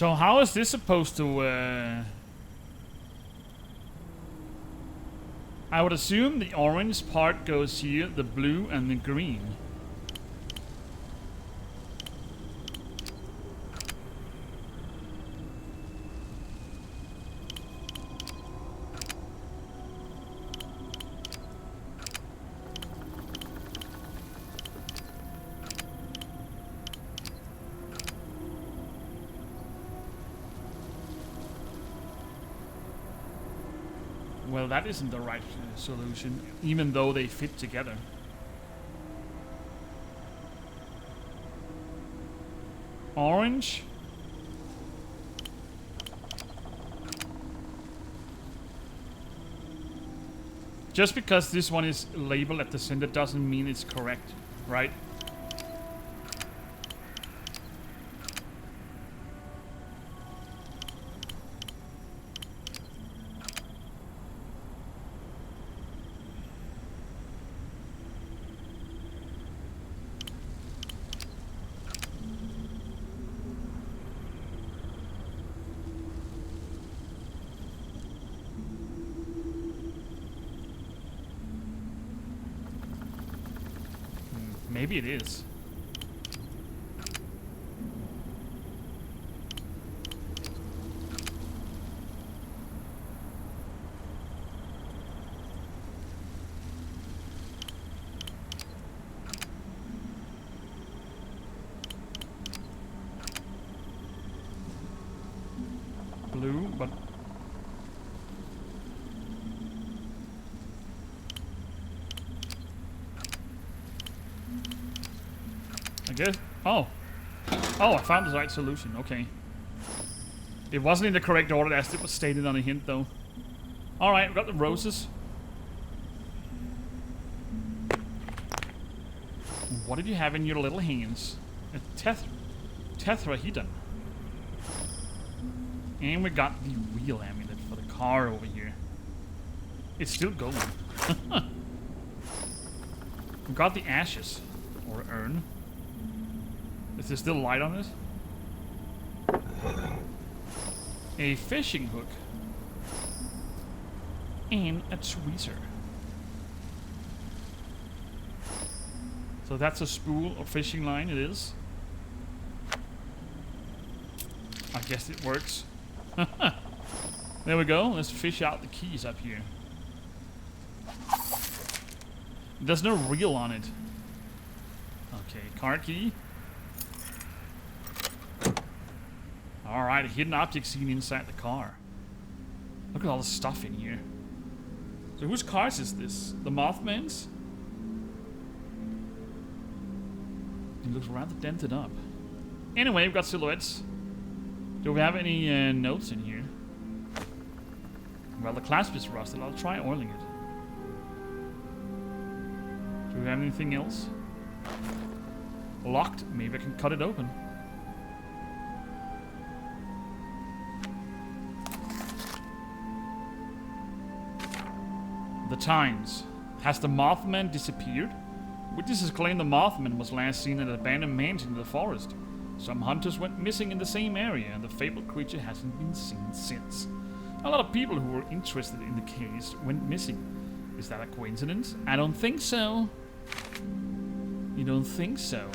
So how is this supposed to... I would assume the orange part goes here, the blue and the green. Well, that isn't the right solution, even though they fit together. Orange. Just because this one is labeled at the center doesn't mean it's correct, right? Maybe it is. Blue, but I guess. Oh, I found the right solution. Okay. It wasn't in the correct order as it was stated on the hint, though. All right, we got the roses. What did you have in your little hands? A tetrahedron. And we got the wheel amulet for the car over here. It's still going. We got the ashes or urn. Is there still light on it? A fishing hook. And a tweezer. So that's a spool or fishing line, it is. I guess it works. There we go, let's fish out the keys up here. There's no reel on it. Okay, card key. Alright, a hidden object seen inside the car. Look at all the stuff in here. So whose cars is this? The Mothman's? He looks rather dented up. Anyway, we've got silhouettes. Do we have any notes in here? Well, the clasp is rusted. I'll try oiling it. Do we have anything else? Locked. Maybe I can cut it open. The Times. Has the Mothman disappeared? Witnesses claim the Mothman was last seen at an abandoned mansion in the forest. Some hunters went missing in the same area, and the fabled creature hasn't been seen since. A lot of people who were interested in the case went missing. Is that a coincidence? I don't think so. You don't think so?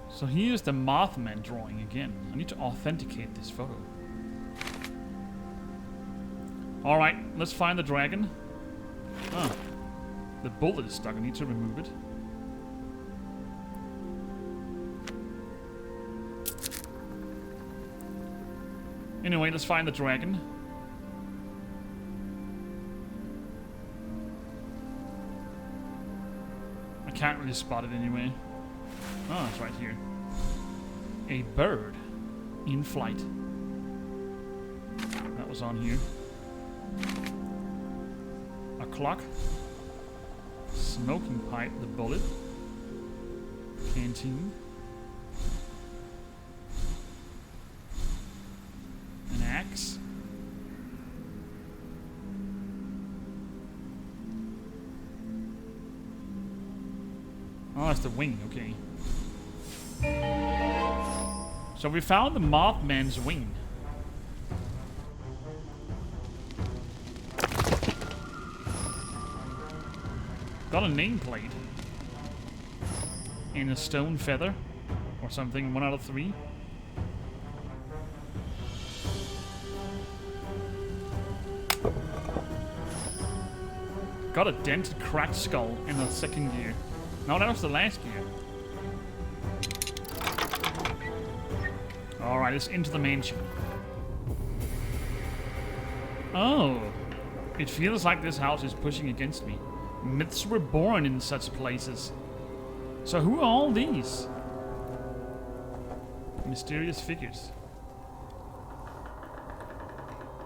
So here's the Mothman drawing again. I need to authenticate this photo. Alright, let's find the dragon. Oh, the bullet is stuck. I need to remove it. Anyway, let's find the dragon. I can't really spot it anyway. Oh, it's right here. A bird in flight. That was on here. A clock. Smoking pipe, the bullet. Canteen. An axe. Oh, that's the wing, okay. So we found the Mothman's wing. Got a nameplate. And a stone feather. Or something, 1 out of 3. Got a dented, cracked skull in the second gear. No, that was the last gear. Alright, it's into the mansion. Oh. It feels like this house is pushing against me. Myths were born in such places. So who are all these? Mysterious figures.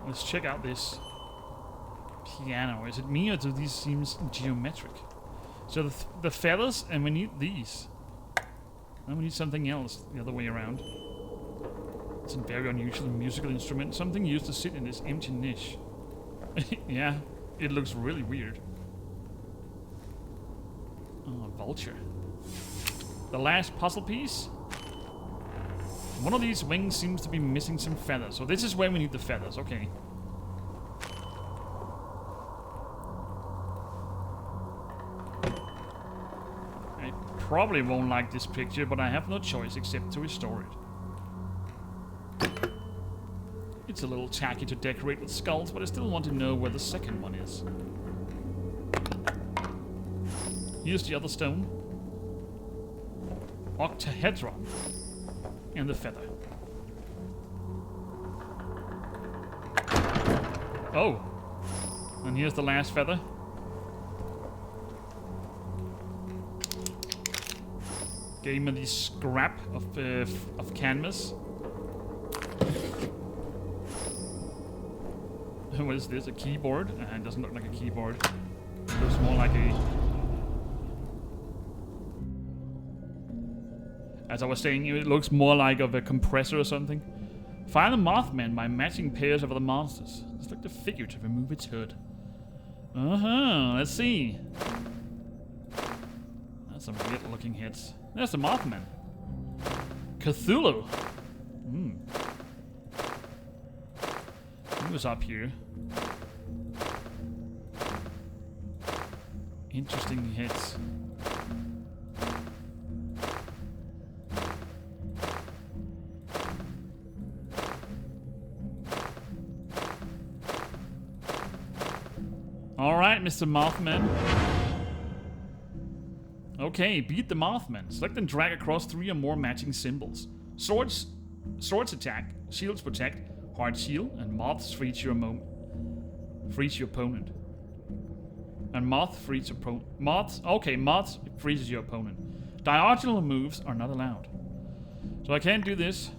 Let's check out this piano. Is it me or do these seem geometric? So the feathers, and we need these. And we need something else the other way around. It's a very unusual musical instrument. Something used to sit in this empty niche. Yeah, it looks really weird. Oh, a vulture. The last puzzle piece. One of these wings seems to be missing some feathers. So this is where we need the feathers. Okay. I probably won't like this picture, but I have no choice except to restore it. It's a little tacky to decorate with skulls, but I still want to know where the second one is. Here's the other stone. Octahedron. And the feather. Oh. And here's the last feather. Gave me the scrap of canvas. What is this? A keyboard? It doesn't look like a keyboard. It looks more like a... As I was saying, it looks more like of a compressor or something. Find the Mothman by matching pairs of the monsters. It's like the figure to remove its hood. Let's see. That's some weird looking hits. There's the Mothman. Cthulhu. He was up here. Interesting hits. Alright, Mr. Mothman. Okay, beat the Mothman. Select and drag across 3 or more matching symbols. Swords attack, shields protect, heart shield, and moths freeze your opponent. And moth frees your opponent. Moths freezes your opponent. Diagonal moves are not allowed. So I can't do this.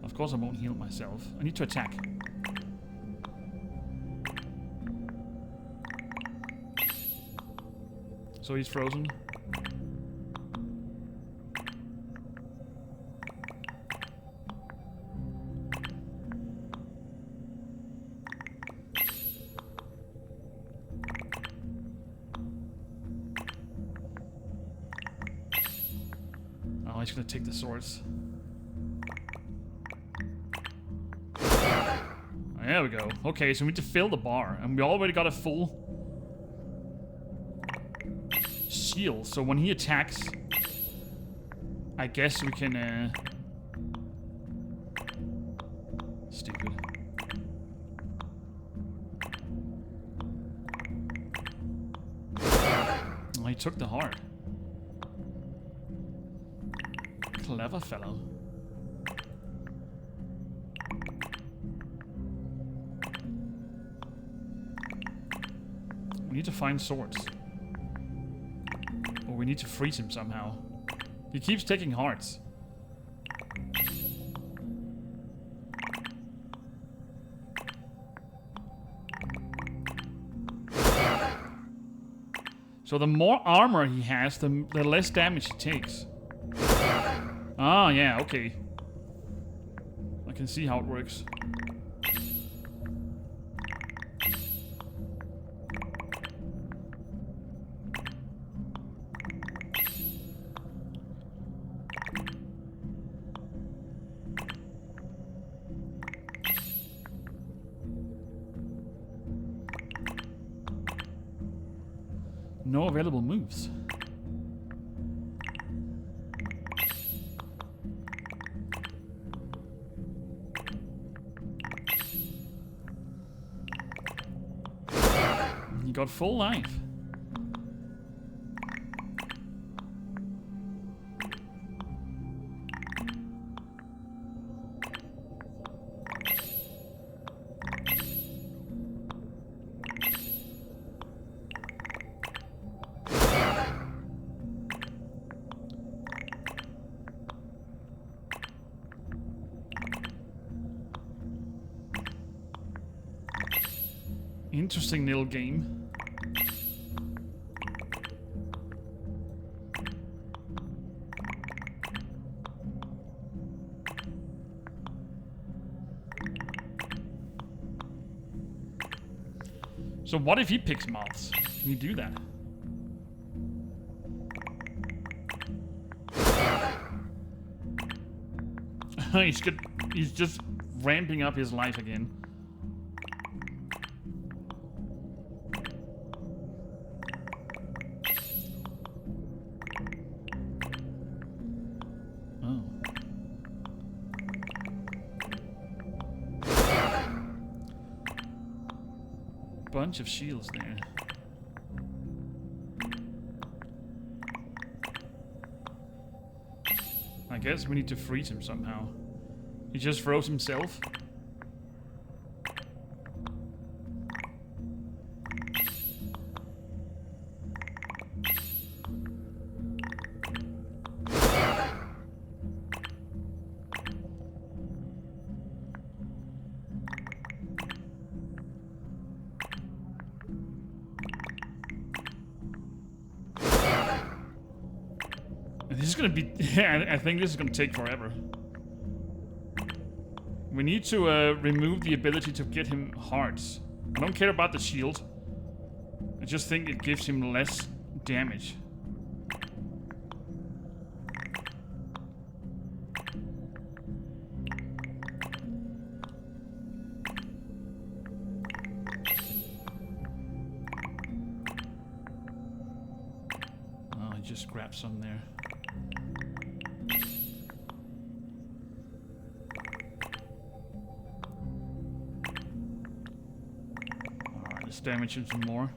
Of course I won't heal myself. I need to attack. So he's frozen. Oh, he's gonna take the swords. There we go. Okay, so we need to fill the bar, and we already got a full shield. So when he attacks, I guess we can. Stupid. Oh, he took the heart. Clever fellow. We need to find swords. Or we need to freeze him somehow. He keeps taking hearts. So the more armor he has, the less damage he takes. Ah, yeah, okay. I can see how it works. No available moves. He got full life. Interesting little game. So what if he picks moths? Can you do that? He's just ramping up his life again. Bunch of shields there. I guess we need to freeze him somehow. He just froze himself. This is gonna be... I think this is gonna take forever. We need to remove the ability to get him hearts. I don't care about the shield. I just think it gives him less damage. Oh, I just grabbed some there. Damage him some more.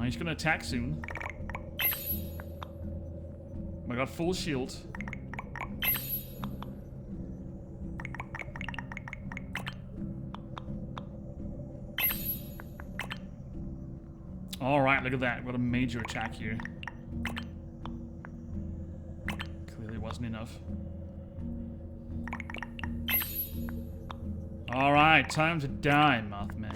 He's gonna attack soon. I got full shield. Alright, look at that. What a major attack here. Wasn't enough. Alright, time to die, Mothman.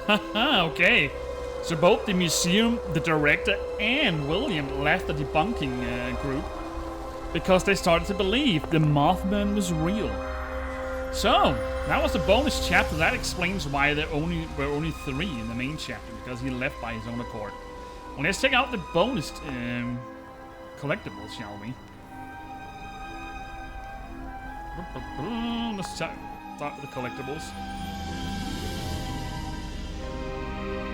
Haha, okay. So both the museum, the director, and William left the debunking group because they started to believe the Mothman was real. So, that was the bonus chapter. That explains why there were only 3 in the main chapter, because he left by his own accord. Well, let's check out the bonus collectibles, shall we? Let's start with the collectibles.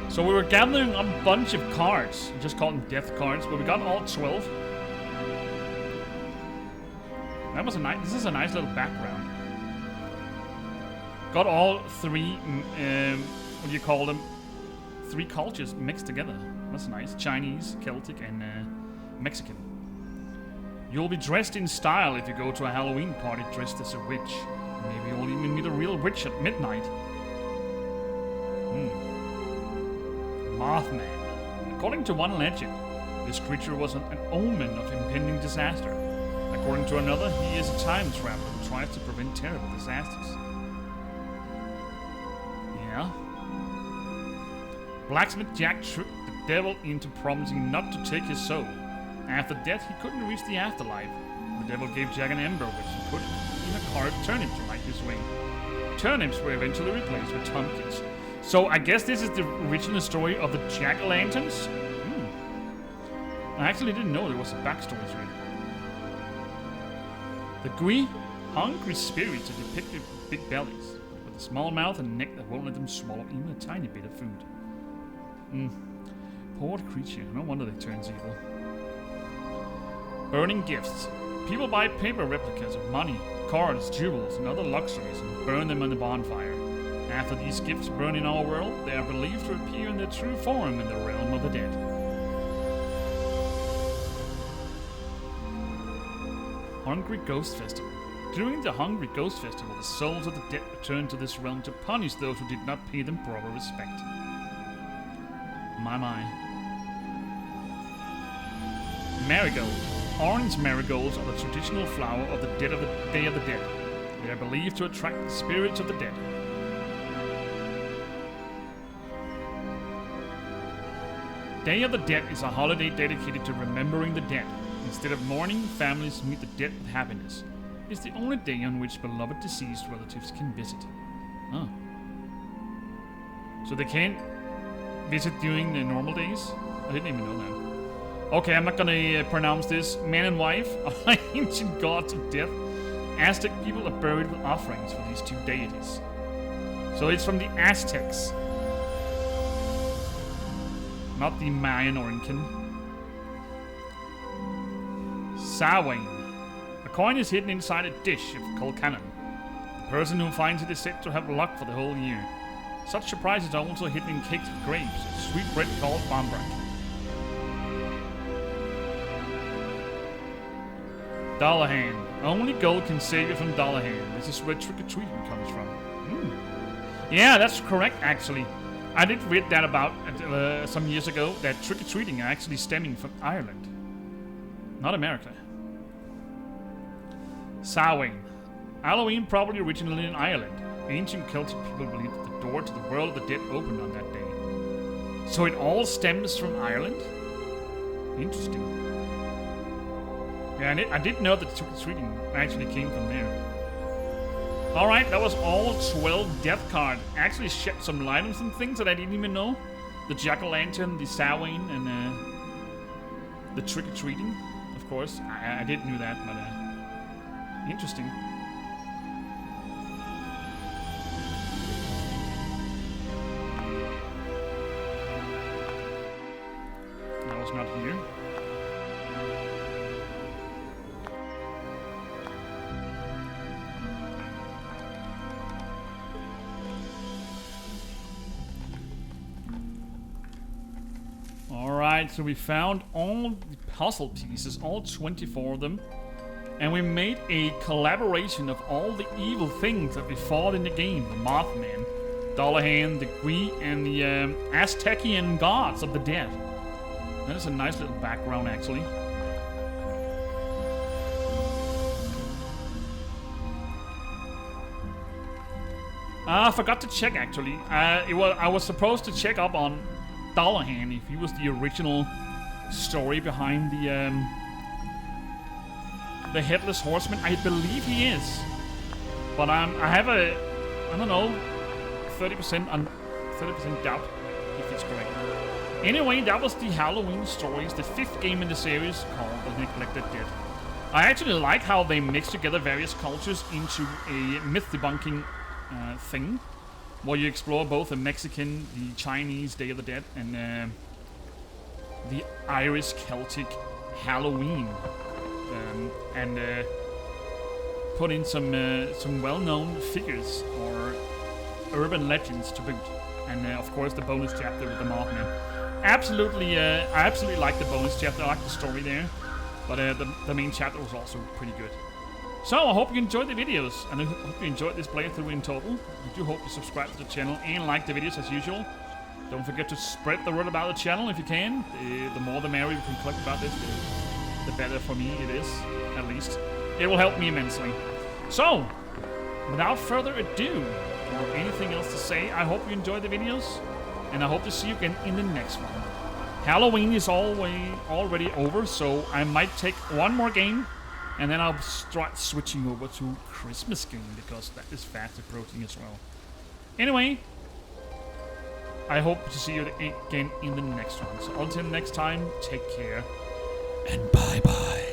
So we were gathering a bunch of cards, just called them death cards, but we got all 12. That was a nice. This is a nice little background. Got all 3. What do you call them? 3 cultures mixed together. That's nice. Chinese, Celtic, and Mexican. You'll be dressed in style if you go to a Halloween party dressed as a witch. Maybe you'll even meet a real witch at midnight. Mothman. According to one legend, this creature was an omen of impending disaster. According to another, he is a time traveler who tries to prevent terrible disasters. Yeah. Blacksmith Jack tricked the devil into promising not to take his soul. After death, he couldn't reach the afterlife. The devil gave Jack an ember which he put in a carved turnip to light his way. Turnips were eventually replaced with pumpkins. So I guess this is the original story of the jack-o'-lanterns? I actually didn't know there was a backstory to it. The Gui, hungry spirits are depicted with big bellies, with a small mouth and neck that won't let them swallow even a tiny bit of food. Poor creature, no wonder they turns evil. Burning gifts. People buy paper replicas of money, cars, jewels, and other luxuries and burn them on the bonfire. After these gifts burn in our world, they are believed to appear in their true form in the realm of the dead. Hungry Ghost Festival. During the Hungry Ghost Festival, the souls of the dead return to this realm to punish those who did not pay them proper respect. My. Marigold. Orange marigolds are the traditional flower of the Day of the Dead. They are believed to attract the spirits of the dead. Day of the Dead is a holiday dedicated to remembering the dead. Instead of mourning, families meet the dead with happiness. It's the only day on which beloved deceased relatives can visit. Oh. So they can't visit during the normal days? I didn't even know that. Okay, I'm not gonna pronounce this. Man and wife are ancient gods of death. Aztec people are buried with offerings for these two deities. So it's from the Aztecs. Not the Mayan or Incan. Samhain. A coin is hidden inside a dish of colcannon. The person who finds it is said to have luck for the whole year. Such surprises are also hidden in cakes with grapes, a sweet bread called bambrak. Dullahan. Only gold can save you from Dullahan. This is where trick-or-treating comes from. Yeah, that's correct, actually. I did read that about some years ago, that trick-or-treating are actually stemming from Ireland. Not America. Samhain. Halloween probably originally in Ireland. Ancient Celtic people believed that the door to the world of the dead opened on that day. So it all stems from Ireland? Interesting. Yeah, I didn't know that trick-or-treating actually came from there. Alright, that was all 12 death cards. Actually shed some light on some things that I didn't even know. The jack-o'-lantern, the Samhain, and the trick-or-treating, of course. I didn't know that, but interesting. That was not here. Alright, so we found all the puzzle pieces, all 24 of them. And we made a collaboration of all the evil things that we fought in the game. The Mothman, Dullahan, the Gui, and the Aztecian gods of the dead. That is a nice little background, actually. I forgot to check, actually. I was supposed to check up on Dullahan, if he was the original story behind the Headless Horseman. I believe he is, but I have a, I don't know, 30% doubt if it's correct. Anyway, that was the Halloween stories, the 5th game in the series called The Neglected Dead. I actually like how they mix together various cultures into a myth debunking thing, where you explore both the Mexican, the Chinese Day of the Dead, and the Irish Celtic Halloween, and put in some well-known figures or urban legends to boot, and of course the bonus chapter with the Mothman. Absolutely, I absolutely like the bonus chapter. I like the story there, but the main chapter was also pretty good. So, I hope you enjoyed the videos, and I hope you enjoyed this playthrough in total. I do hope you subscribe to the channel and like the videos as usual. Don't forget to spread the word about the channel if you can. The more the merrier we can collect about this, the better for me it is, at least. It will help me immensely. So, without further ado, or anything else to say, I hope you enjoyed the videos, and I hope to see you again in the next one. Halloween is already over, so I might take one more game, and then I'll start switching over to Christmas game, because that is fast approaching as well. Anyway, I hope to see you again in the next one. So until next time, take care, and bye-bye.